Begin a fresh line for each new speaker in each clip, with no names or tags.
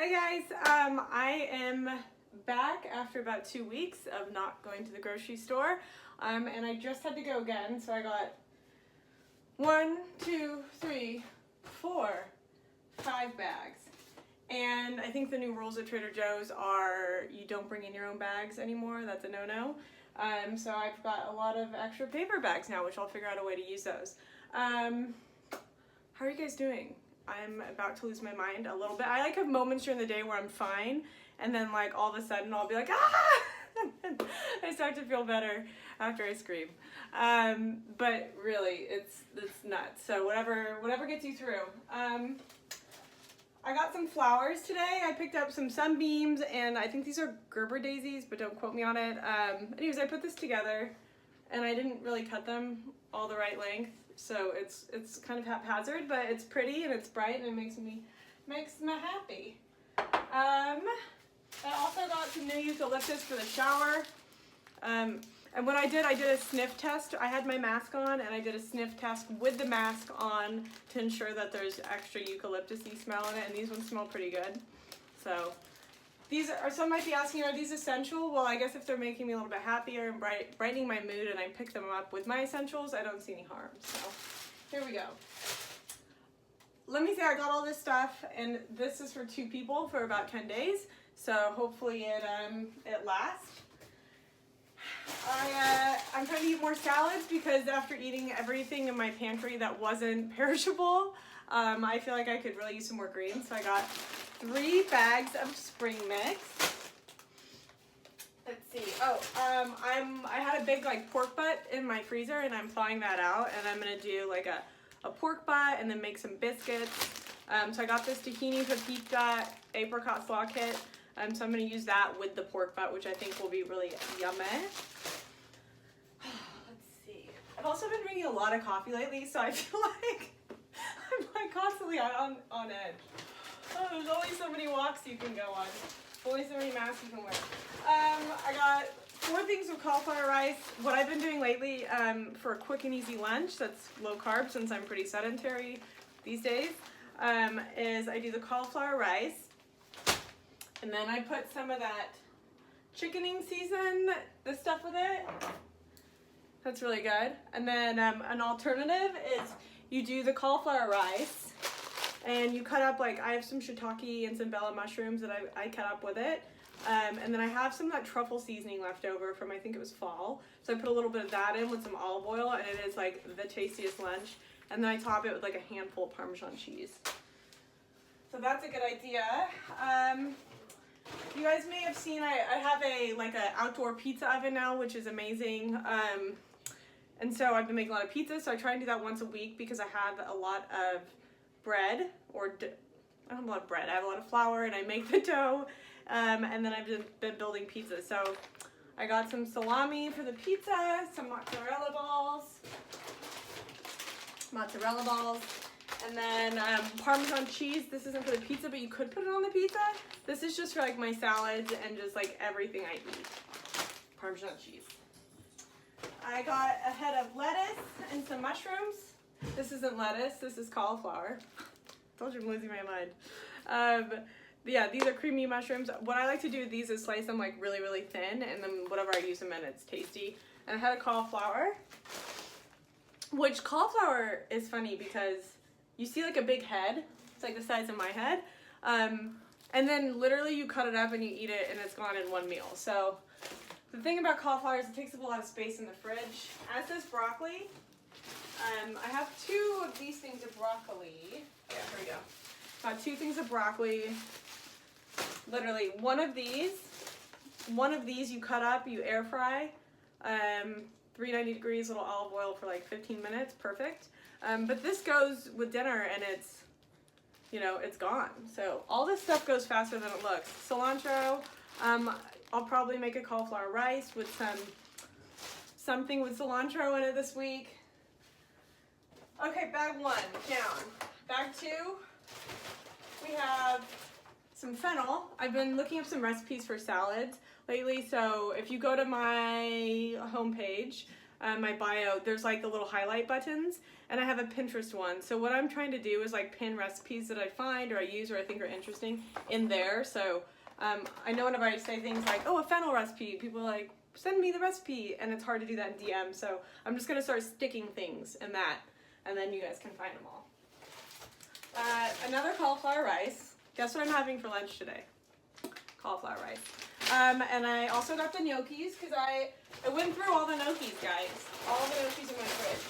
Hi guys, I am back after about 2 weeks of not going to the grocery store, and I just had to go again, so I got 1, 2, 3, 4, 5 bags. And I think the new rules at Trader Joe's are you don't bring in your own bags anymore. That's a no-no. So I've got a lot of extra paper bags now, which I'll figure out a way to use those. How are you guys doing? I'm about to lose my mind a little bit. I have moments during the day where I'm fine, and then all of a sudden I'll be like, ah! I start to feel better after I scream. But really, it's nuts. So whatever gets you through. I got some flowers today. I picked up some sunbeams, and I think these are Gerber daisies, but don't quote me on it. Anyways, I put this together, and I didn't really cut them all the right length, so it's kind of haphazard, but it's pretty and it's bright and it makes me happy. I also got some new eucalyptus for the shower. And what I did a sniff test. I had my mask on and I did a sniff test with the mask on to ensure that there's extra eucalyptus-y smell in it, and these ones smell pretty good. So some might be asking, are these essential? Well, I guess if they're making me a little bit happier and brightening my mood and I pick them up with my essentials, I don't see any harm. So here we go. Let me say I got all this stuff, and this is for 2 people for about 10 days. So hopefully it lasts. I'm trying to eat more salads because after eating everything in my pantry that wasn't perishable, I feel like I could really use some more greens. So I got 3 bags of spring mix. Let's see. I had a big pork butt in my freezer, and I'm thawing that out, and I'm gonna do a pork butt and then make some biscuits. So I got this tahini pepita apricot slaw kit. So I'm going to use that with the pork butt, which I think will be really yummy. Let's see. I've also been drinking a lot of coffee lately, so I feel like I'm constantly on edge. Oh, there's only so many walks you can go on. Only so many masks you can wear. I got 4 things of cauliflower rice. What I've been doing lately for a quick and easy lunch that's low carb, since I'm pretty sedentary these days, is I do the cauliflower rice. And then I put some of that chickening season, the stuff with it. That's really good. And then an alternative is you do the cauliflower rice and you cut up, I have some shiitake and some bella mushrooms that I cut up with it. And then I have some of that truffle seasoning left over from, I think it was fall. So I put a little bit of that in with some olive oil, and it is the tastiest lunch. And then I top it with a handful of Parmesan cheese. So that's a good idea. You guys may have seen I have a outdoor pizza oven now, which is amazing. And so I've been making a lot of pizza, so I try and do that once a week because I have a lot of bread, I don't have a lot of bread, I have a lot of flour, and I make the dough, and then I've been building pizza. So I got some salami for the pizza, some mozzarella balls, and then Parmesan cheese. This isn't for the pizza, but you could put it on the pizza. This is just for my salads and just everything I eat. Parmesan cheese. I got a head of lettuce and some mushrooms. This isn't lettuce, this is cauliflower. Told you I'm losing my mind. Yeah, these are creamy mushrooms. What I like to do with these is slice them really, really thin, and then whatever I use them in, it's tasty. And a head of cauliflower, which cauliflower is funny because you see a big head, it's the size of my head, and then literally you cut it up and you eat it and it's gone in one meal. So the thing about cauliflower is it takes up a lot of space in the fridge, as does broccoli. I have 2 of these things of broccoli. Yeah, here we go. Got 2 things of broccoli. Literally, one of these you cut up, you air fry, 390 degrees, little olive oil for 15 minutes, perfect. But this goes with dinner, and it's gone. So all this stuff goes faster than it looks. Cilantro, I'll probably make a cauliflower rice with something with cilantro in it this week. Okay, bag 1, down. Bag 2, we have some fennel. I've been looking up some recipes for salads lately, so if you go to my homepage, my bio, there's like the little highlight buttons, and I have a Pinterest one. So what I'm trying to do is like pin recipes that I find or I use or I think are interesting in there. So I know whenever I say things like, oh, a fennel recipe, people are like, send me the recipe, and it's hard to do that in DM. So I'm just gonna start sticking things in that, and then you guys can find them all. Another cauliflower rice. Guess what I'm having for lunch today? Cauliflower rice. And I also got the gnocchis because I went through all the gnocchis, guys. All the gnocchis in my fridge.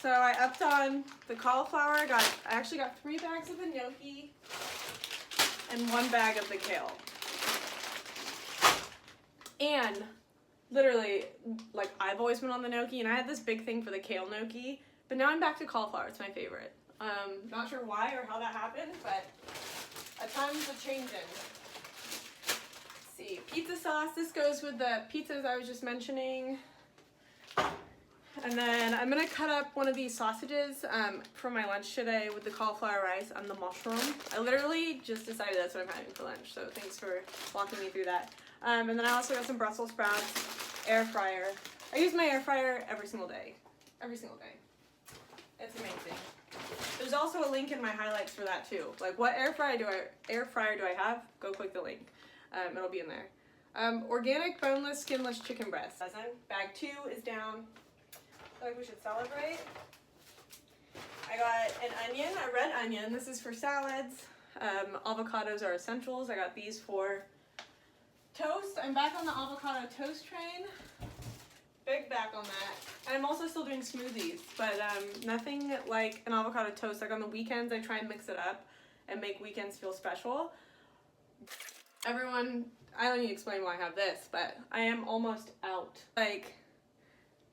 So I upped on the cauliflower. I actually got 3 bags of the gnocchi and 1 bag of the kale. And literally, like, I've always been on the gnocchi, and I had this big thing for the kale gnocchi, but now I'm back to cauliflower. It's my favorite. Not sure why or how that happened, but at times a change in. See, pizza sauce. This goes with the pizzas I was just mentioning. And then I'm gonna cut up one of these sausages for my lunch today with the cauliflower rice and the mushroom. I literally just decided that's what I'm having for lunch, so thanks for walking me through that. And then I also got some Brussels sprouts, air fryer. I use my air fryer every single day. Every single day. It's amazing. There's also a link in my highlights for that too. Like, what air fryer do I have? Go click the link. It'll be in there. Organic, boneless, skinless chicken breast. Bag 2 is down. I feel like we should celebrate. I got an onion, a red onion. This is for salads. Avocados are essentials. I got these for toast. I'm back on the avocado toast train. Big back on that. And I'm also still doing smoothies, but nothing like an avocado toast. Like on the weekends, I try and mix it up and make weekends feel special. Everyone, I don't need to explain why I have this, but I am almost out. Like,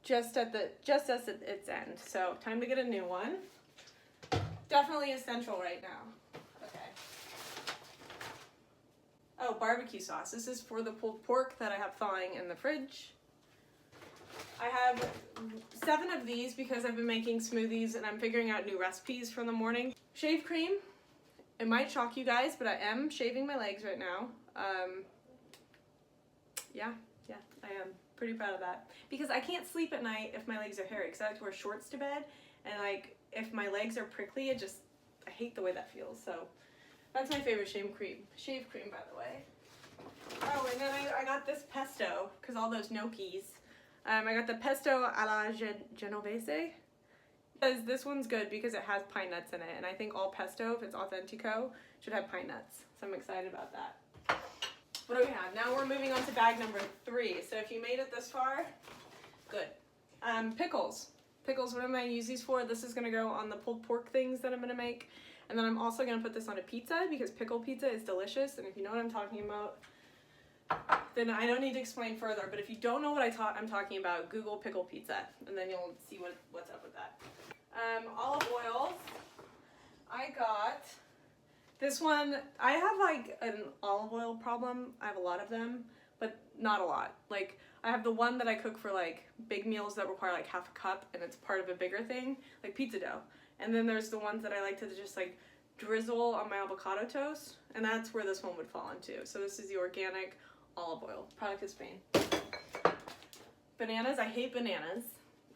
just as its end. So time to get a new one. Definitely essential right now. Okay. Oh, barbecue sauce. This is for the pulled pork that I have thawing in the fridge. I have 7 of these because I've been making smoothies and I'm figuring out new recipes for the morning. Shave cream. It might shock you guys, but I am shaving my legs right now. Yeah, I am pretty proud of that. Because I can't sleep at night if my legs are hairy, because I like to wear shorts to bed, and like, if my legs are prickly, I hate the way that feels, so that's my favorite shave cream, by the way. Oh, and then I got this pesto, because all those gnocchis. I got the pesto alla genovese. Because this one's good because it has pine nuts in it, and I think all pesto, if it's authentico, should have pine nuts. So I'm excited about that. What do we have? Now we're moving on to bag number 3. So if you made it this far, good. Pickles. Pickles, what am I going to use these for? This is going to go on the pulled pork things that I'm going to make. And then I'm also going to put this on a pizza because pickle pizza is delicious. And if you know what I'm talking about, then I don't need to explain further. But if you don't know what I'm talking about, Google pickle pizza, and then you'll see what's up with that. Olive oils. I got this one. I have like an olive oil problem. I have a lot of them, but not a lot. Like, I have the one that I cook for like big meals that require like half a cup, and it's part of a bigger thing, like pizza dough. And then there's the ones that I like to just like drizzle on my avocado toast, and that's where this one would fall into. So this is the organic olive oil, product of Spain. Bananas. I hate bananas.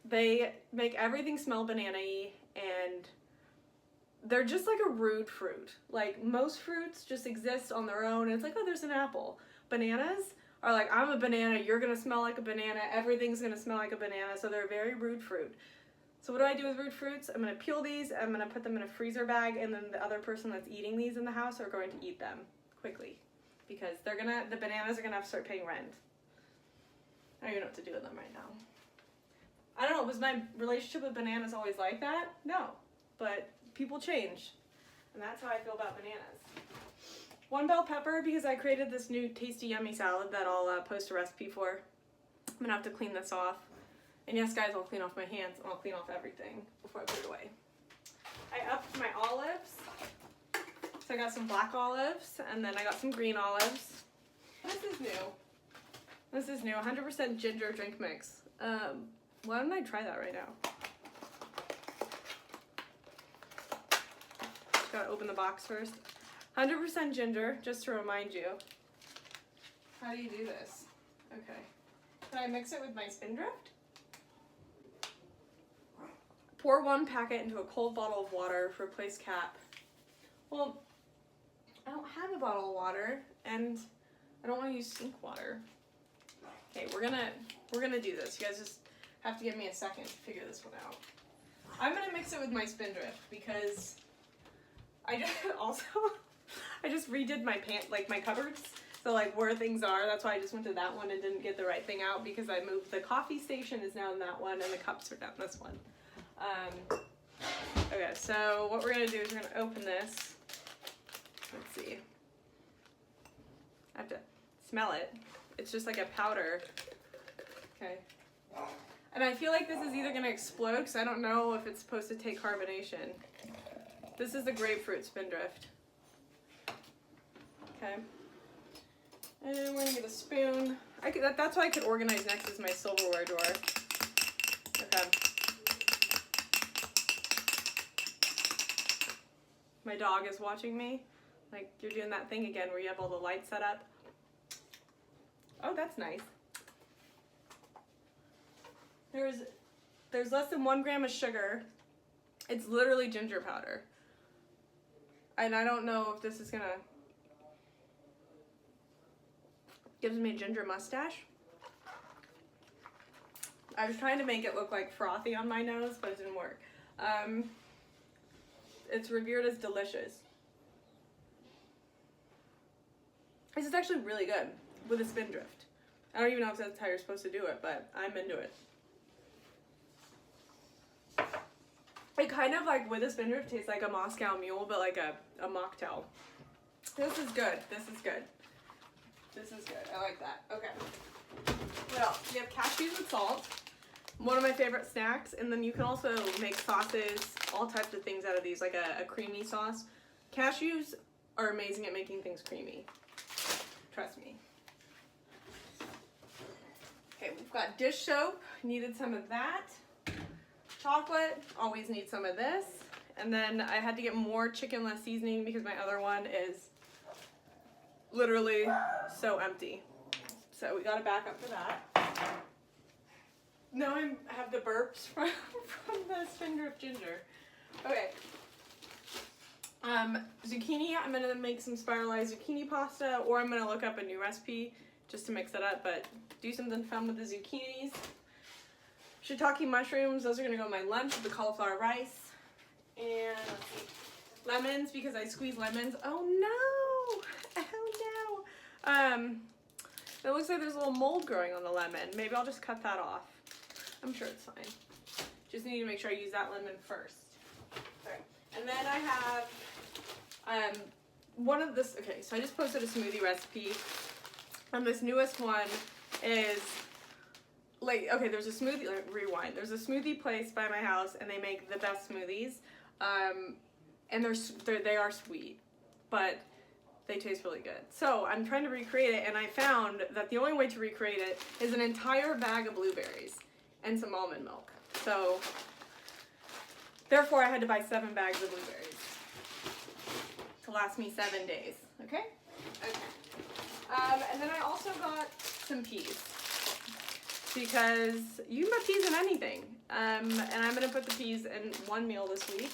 They make everything smell banana-y, and they're just like a rude fruit. Like, most fruits just exist on their own, and it's like, oh, there's an apple. Bananas are like, I'm a banana, you're gonna smell like a banana, everything's gonna smell like a banana, so they're a very rude fruit. So what do I do with rude fruits? I'm gonna peel these, I'm gonna put them in a freezer bag, and then the other person that's eating these in the house are going to eat them quickly, because the bananas are gonna have to start paying rent. I don't even know what to do with them right now. I don't know, was my relationship with bananas always like that? No, but people change, and that's how I feel about bananas. 1 bell pepper, because I created this new tasty yummy salad that I'll post a recipe for. I'm gonna have to clean this off. And yes, guys, I'll clean off my hands, and I'll clean off everything before I put it away. I upped my olives. So I got some black olives, and then I got some green olives. This is new. This is new, 100% ginger drink mix. Why don't I try that right now? Just gotta open the box first. 100% ginger, just to remind you. How do you do this? Okay. Can I mix it with my Spindrift? Pour 1 packet into a cold bottle of water. Replace cap. Well, I don't have a bottle of water, and I don't want to use sink water. Okay, we're gonna do this. You guys just have to give me a second to figure this one out. I'm gonna mix it with my Spindrift because I just redid my my cupboards. So like where things are, that's why I just went to that one and didn't get the right thing out because I moved the coffee station is now in that one and the cups are down this one. Okay, so what we're gonna do is we're gonna open this. Let's see. I have to smell it. It's just like a powder. Okay. And I feel like this is either gonna explode because I don't know if it's supposed to take carbonation. This is the grapefruit Spindrift. Okay. And we're gonna get a spoon. That's what I could organize next is my silverware drawer. Okay. My dog is watching me. Like, you're doing that thing again where you have all the lights set up. Oh, that's nice. There's less than 1 gram of sugar. It's literally ginger powder. And I don't know if this is gonna... Gives me a ginger mustache. I was trying to make it look like frothy on my nose, but it didn't work. It's revered as delicious. This is actually really good with a Spindrift. I don't even know if that's how you're supposed to do it, but I'm into it. It kind of like with a Spindrift tastes like a Moscow Mule, but like a mocktail. This is good. This is good. This is good. I like that. Okay. What else? We have cashews and salt. One of my favorite snacks. And then you can also make sauces, all types of things out of these, like a creamy sauce. Cashews are amazing at making things creamy. Trust me. Okay, we've got dish soap. Needed some of that. Chocolate. Always need some of this. And then I had to get more chickenless seasoning because my other one is literally so empty. So we got to back up for that. Now I have the burps from the Spindrift ginger. Okay. Zucchini, I'm going to make some spiralized zucchini pasta, or I'm going to look up a new recipe just to mix it up, but do something fun with the zucchinis. Shiitake mushrooms, those are going to go in my lunch with the cauliflower rice. And let's see, lemons, because I squeeze lemons. Oh no! Oh no! It looks like there's a little mold growing on the lemon. Maybe I'll just cut that off. I'm sure it's fine. Just need to make sure I use that lemon first. Alright, and then I have one of this, okay, so I just posted a smoothie recipe. And this newest one is, like, okay, there's a smoothie, like, rewind. There's a smoothie place by my house, and they make the best smoothies. And they are sweet, but they taste really good. So I'm trying to recreate it, and I found that the only way to recreate it is an entire bag of blueberries and some almond milk. So therefore I had to buy 7 bags of blueberries to last me 7 days. Okay? Okay. And then I also got some peas, because you can put peas in anything. And I'm gonna put the peas in one meal this week,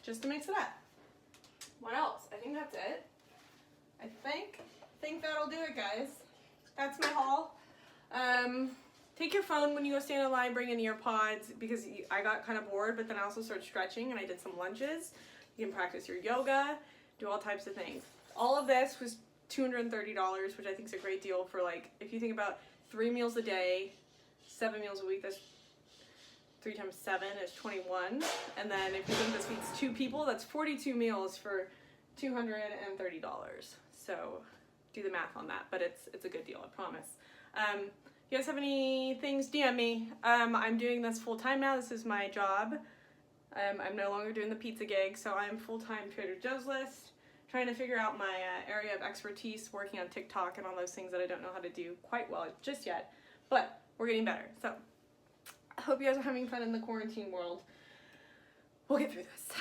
just to mix it up. What else? I think that's it. I think that'll do it, guys. That's my haul. Take your phone when you go stand in line, bring in earpods, because I got kind of bored, but then I also started stretching and I did some lunges. You can practice your yoga, do all types of things. All of this was $230, which I think is a great deal for, like, if you think about 3 meals a day, 7 meals a week, that's 3 times 7 is 21. And then if you think this feeds 2 people, that's 42 meals for $230. So do the math on that, but it's a good deal, I promise. If you guys have any things, DM me. I'm doing this full time now. This is my job. I'm no longer doing the pizza gig, so I'm full-time Trader Joe's list, trying to figure out my area of expertise, working on TikTok and all those things that I don't know how to do quite well just yet, but we're getting better. So I hope you guys are having fun in the quarantine world. We'll get through this.